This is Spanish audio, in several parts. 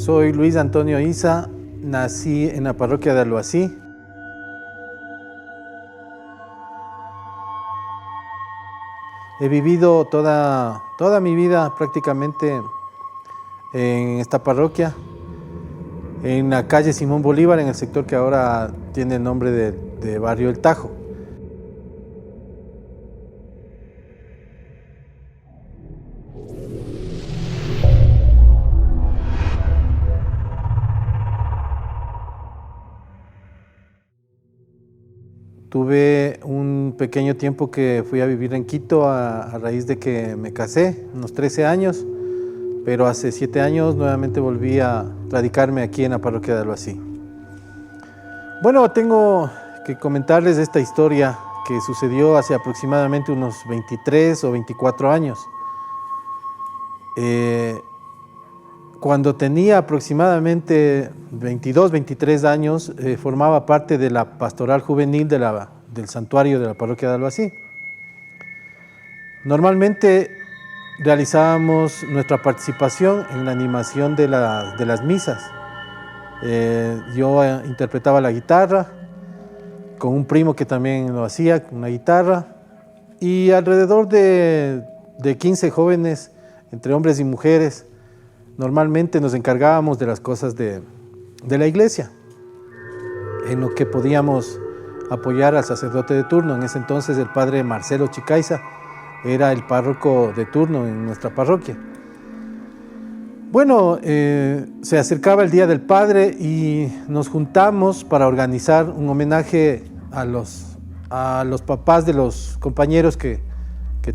Soy Luis Antonio Isa, nací en la parroquia de Alhuací. He vivido toda mi vida prácticamente en esta parroquia, en la calle Simón Bolívar, en el sector que ahora tiene el nombre de Barrio El Tajo. Tuve un pequeño tiempo que fui a vivir en Quito a raíz de que me casé, unos 13 años, pero hace 7 años nuevamente volví a radicarme aquí en la parroquia de Alhuací. Bueno, tengo que comentarles esta historia que sucedió hace aproximadamente unos 23 o 24 años. Cuando tenía aproximadamente 22, 23 años, formaba parte de la pastoral juvenil del santuario de la parroquia de Alhuací. Normalmente realizábamos nuestra participación en la animación de las misas. Yo interpretaba la guitarra, con un primo que también lo hacía, con una guitarra, y alrededor de 15 jóvenes, entre hombres y mujeres, normalmente nos encargábamos de las cosas de la iglesia, en lo que podíamos apoyar al sacerdote de turno. En ese entonces el padre Marcelo Chicaiza era el párroco de turno en nuestra parroquia. Bueno, se acercaba el Día del Padre y nos juntamos para organizar un homenaje a los papás de los compañeros que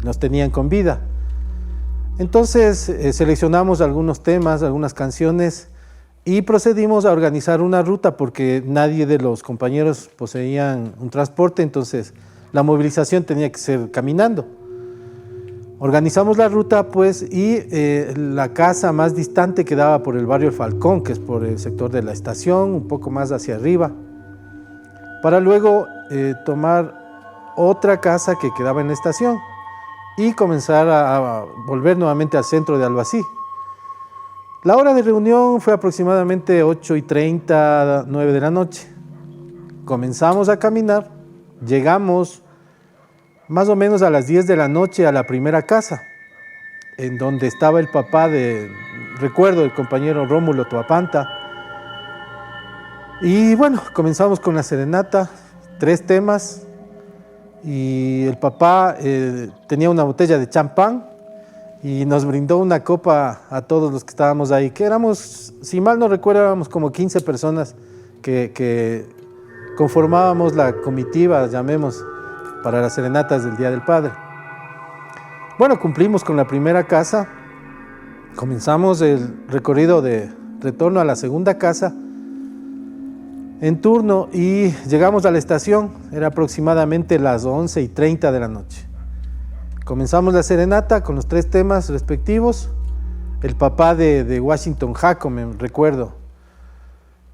nos tenían con vida. Entonces seleccionamos algunos temas, algunas canciones y procedimos a organizar una ruta porque nadie de los compañeros poseían un transporte, entonces la movilización tenía que ser caminando. Organizamos la ruta pues y la casa más distante quedaba por el barrio El Falcón, que es por el sector de la estación, un poco más hacia arriba, para luego tomar otra casa que quedaba en la estación y comenzar a volver nuevamente al centro de Alhuací. La hora de reunión fue aproximadamente 8:30, 9 de la noche. Comenzamos a caminar, llegamos más o menos a las 10 de la noche a la primera casa, en donde estaba el papá recuerdo, el compañero Rómulo Toapanta. Y bueno, comenzamos con la serenata, 3 temas, y el papá tenía una botella de champán y nos brindó una copa a todos los que estábamos ahí, que éramos, si mal no recuerdo, éramos como 15 personas que conformábamos la comitiva, llamemos, para las serenatas del Día del Padre. Bueno, cumplimos con la primera casa, comenzamos el recorrido de retorno a la segunda casa en turno y llegamos a la estación, era aproximadamente las 11:30 de la noche. Comenzamos la serenata con los 3 temas respectivos. El papá de Washington Jaco, me recuerdo.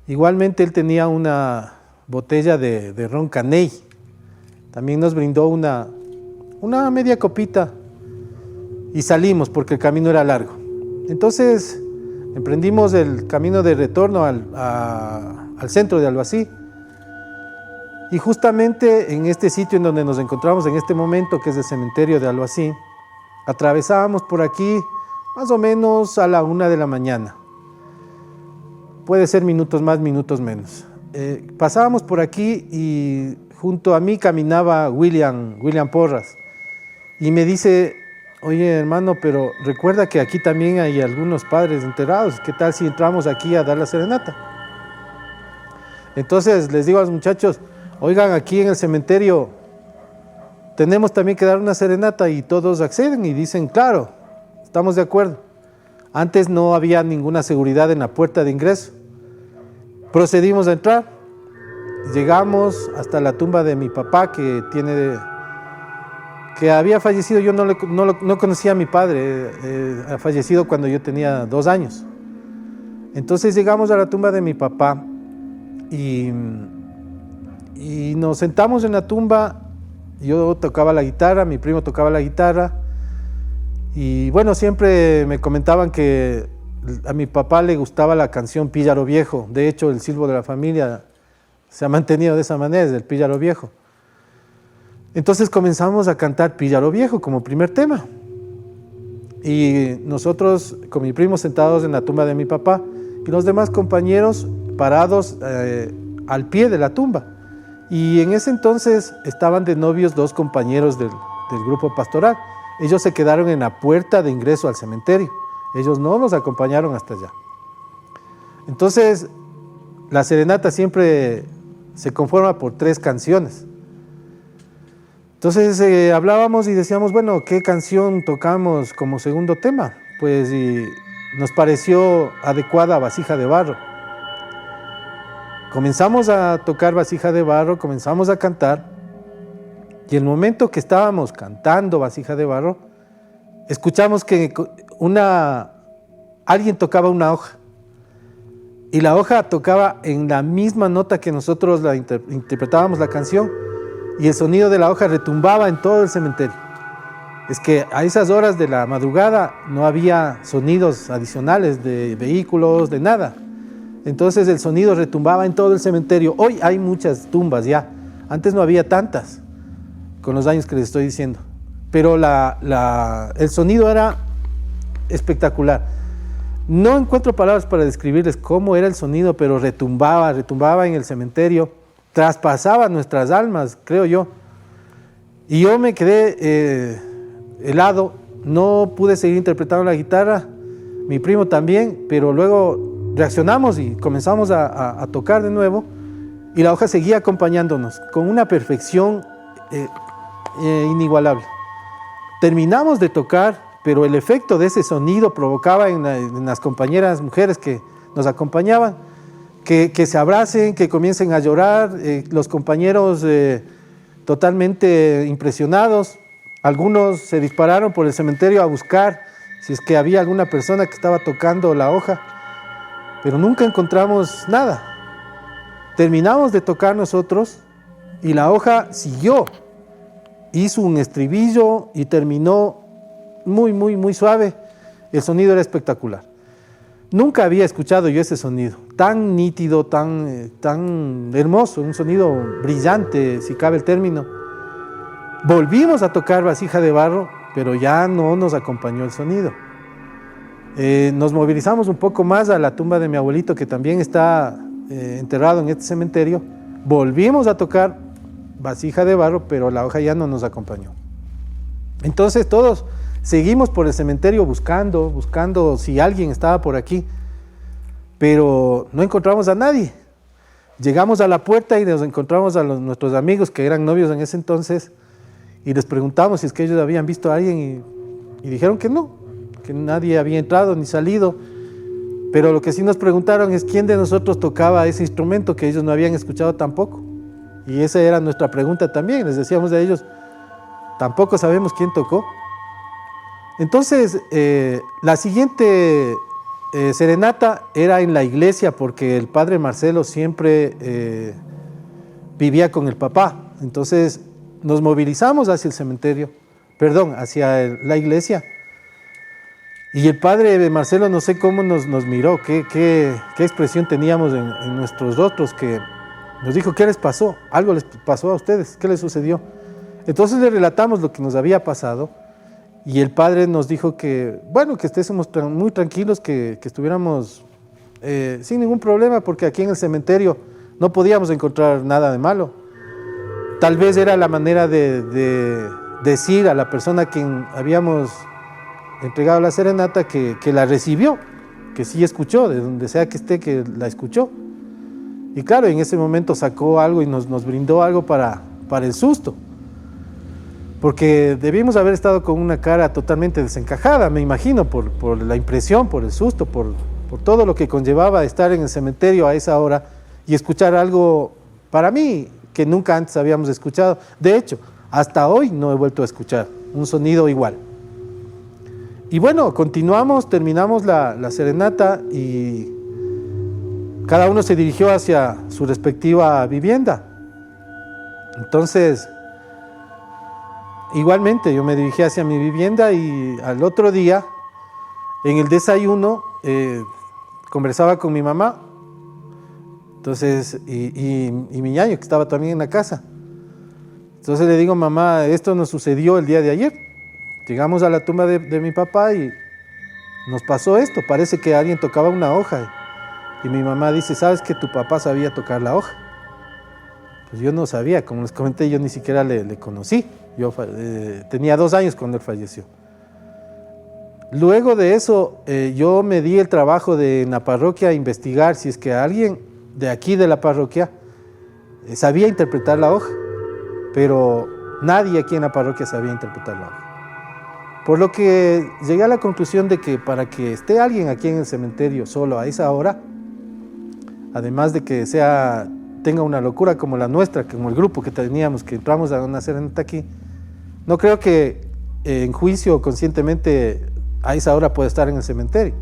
Igualmente él tenía una botella de ron Caney. También nos brindó una media copita y salimos porque el camino era largo. Entonces emprendimos el camino de retorno al centro de Alhuací. Y justamente en este sitio en donde nos encontramos en este momento, que es el cementerio de Alhuací, atravesábamos por aquí más o menos a la 1 de la mañana. Puede ser minutos más, minutos menos. Pasábamos por aquí y junto a mí caminaba William Porras y me dice: oye hermano, pero recuerda que aquí también hay algunos padres enterrados, ¿qué tal si entramos aquí a dar la serenata? Entonces les digo a los muchachos: oigan, aquí en el cementerio tenemos también que dar una serenata, y todos acceden y dicen: claro, estamos de acuerdo. Antes no había ninguna seguridad en la puerta de ingreso. Procedimos a entrar, llegamos hasta la tumba de mi papá que había fallecido. Yo no conocía a mi padre, ha fallecido cuando yo tenía 2 años. Entonces llegamos a la tumba de mi papá y nos sentamos en la tumba. Yo tocaba la guitarra, mi primo tocaba la guitarra, y bueno, siempre me comentaban que a mi papá le gustaba la canción Píllaro Viejo. De hecho, el silbo de la familia se ha mantenido de esa manera, desde el Píllaro Viejo. Entonces comenzamos a cantar Píllaro Viejo como primer tema. Y nosotros, con mi primo, sentados en la tumba de mi papá, y los demás compañeros parados al pie de la tumba. Y en ese entonces estaban de novios dos compañeros del grupo pastoral. Ellos se quedaron en la puerta de ingreso al cementerio. Ellos no nos acompañaron hasta allá. Entonces, la serenata siempre se conforma por 3 canciones. Entonces hablábamos y decíamos, bueno, ¿qué canción tocamos como segundo tema? Pues nos pareció adecuada Vasija de Barro. Comenzamos a tocar Vasija de Barro, comenzamos a cantar, y el momento que estábamos cantando Vasija de Barro, escuchamos que alguien tocaba una hoja, y la hoja tocaba en la misma nota que nosotros interpretábamos la canción, y el sonido de la hoja retumbaba en todo el cementerio. Es que a esas horas de la madrugada no había sonidos adicionales de vehículos, de nada. Entonces el sonido retumbaba en todo el cementerio. Hoy hay muchas tumbas ya, antes no había tantas, con los años que les estoy diciendo. Pero el sonido era espectacular. No encuentro palabras para describirles cómo era el sonido, pero retumbaba en el cementerio, traspasaba nuestras almas, creo yo. Y yo me quedé helado, no pude seguir interpretando la guitarra, mi primo también, pero luego reaccionamos y comenzamos a tocar de nuevo, y la hoja seguía acompañándonos con una perfección inigualable. Terminamos de tocar, pero el efecto de ese sonido provocaba en las compañeras mujeres que nos acompañaban que se abracen, que comiencen a llorar, los compañeros totalmente impresionados. Algunos se dispararon por el cementerio a buscar si es que había alguna persona que estaba tocando la hoja, pero nunca encontramos nada. Terminamos de tocar nosotros y la hoja siguió, hizo un estribillo y terminó muy, muy, muy suave. El sonido era espectacular. Nunca había escuchado yo ese sonido, tan nítido, tan hermoso, un sonido brillante, si cabe el término. Volvimos a tocar Vasija de Barro, pero ya no nos acompañó el sonido. Nos movilizamos un poco más a la tumba de mi abuelito, que también está enterrado en este cementerio. Volvimos a tocar Vasija de Barro, pero la hoja ya no nos acompañó. Entonces todos seguimos por el cementerio buscando si alguien estaba por aquí, pero no encontramos a nadie. Llegamos a la puerta y nos encontramos a nuestros amigos que eran novios en ese entonces, y les preguntamos si es que ellos habían visto a alguien, y dijeron que no, que nadie había entrado ni salido. Pero lo que sí nos preguntaron es quién de nosotros tocaba ese instrumento que ellos no habían escuchado tampoco. Y esa era nuestra pregunta también. Les decíamos a ellos, tampoco sabemos quién tocó. Entonces, la siguiente serenata era en la iglesia, porque el padre Marcelo siempre vivía con el papá. Entonces nos movilizamos hacia el cementerio, hacia la iglesia. Y el padre Marcelo, no sé cómo nos miró, qué expresión teníamos en nuestros rostros, que nos dijo, ¿qué les pasó? ¿Algo les pasó a ustedes? ¿Qué les sucedió? Entonces le relatamos lo que nos había pasado. Y el padre nos dijo que estemos muy tranquilos, que estuviéramos sin ningún problema, porque aquí en el cementerio no podíamos encontrar nada de malo. Tal vez era la manera de decir a la persona a quien habíamos entregado la serenata que la recibió, que sí escuchó, de donde sea que esté, que la escuchó. Y claro, en ese momento sacó algo y nos brindó algo para el susto. Porque debimos haber estado con una cara totalmente desencajada, me imagino, por la impresión, por el susto, por todo lo que conllevaba estar en el cementerio a esa hora y escuchar algo, para mí, que nunca antes habíamos escuchado. De hecho, hasta hoy no he vuelto a escuchar un sonido igual. Y bueno, terminamos la serenata y cada uno se dirigió hacia su respectiva vivienda. Entonces, igualmente yo me dirigí hacia mi vivienda, y al otro día, en el desayuno, conversaba con mi mamá, entonces, y mi ñaño, que estaba también en la casa. Entonces le digo, mamá, esto nos sucedió el día de ayer. Llegamos a la tumba de mi papá y nos pasó esto. Parece que alguien tocaba una hoja. Y mi mamá dice, ¿sabes que tu papá sabía tocar la hoja? Pues yo no sabía, como les comenté, yo ni siquiera le conocí. Yo tenía 2 años cuando él falleció. Luego de eso, yo me di el trabajo de en la parroquia investigar si es que alguien de aquí de la parroquia sabía interpretar la hoja, pero nadie aquí en la parroquia sabía interpretar la hoja. Por lo que llegué a la conclusión de que para que esté alguien aquí en el cementerio solo a esa hora, además de que tenga una locura como la nuestra, como el grupo que teníamos, que entramos a una serenata aquí, no creo que en juicio conscientemente a esa hora pueda estar en el cementerio.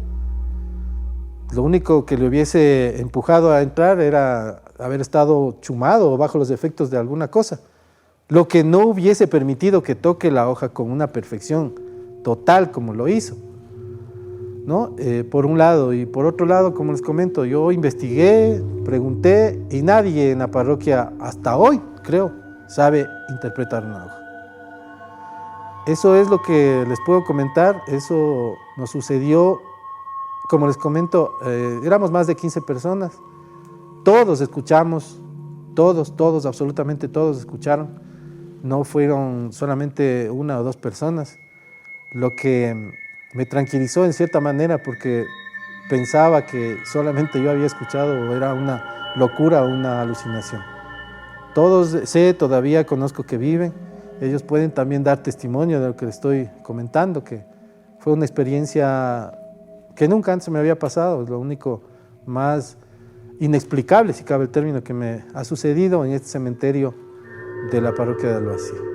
Lo único que le hubiese empujado a entrar era haber estado chumado o bajo los efectos de alguna cosa, lo que no hubiese permitido que toque la hoja con una perfección total como lo hizo, ¿no? Por un lado, y por otro lado, como les comento, yo investigué, pregunté y nadie en la parroquia hasta hoy, creo, sabe interpretar una hoja. Eso es lo que les puedo comentar. Eso nos sucedió, como les comento, éramos más de 15 personas, todos escuchamos, todos, absolutamente todos escucharon, no fueron solamente 1 o 2 personas, lo que me tranquilizó en cierta manera porque pensaba que solamente yo había escuchado o era una locura o una alucinación. Todos todavía conozco que viven, ellos pueden también dar testimonio de lo que les estoy comentando, que fue una experiencia que nunca antes me había pasado, es lo único más inexplicable, si cabe el término, que me ha sucedido en este cementerio de la parroquia de Albací.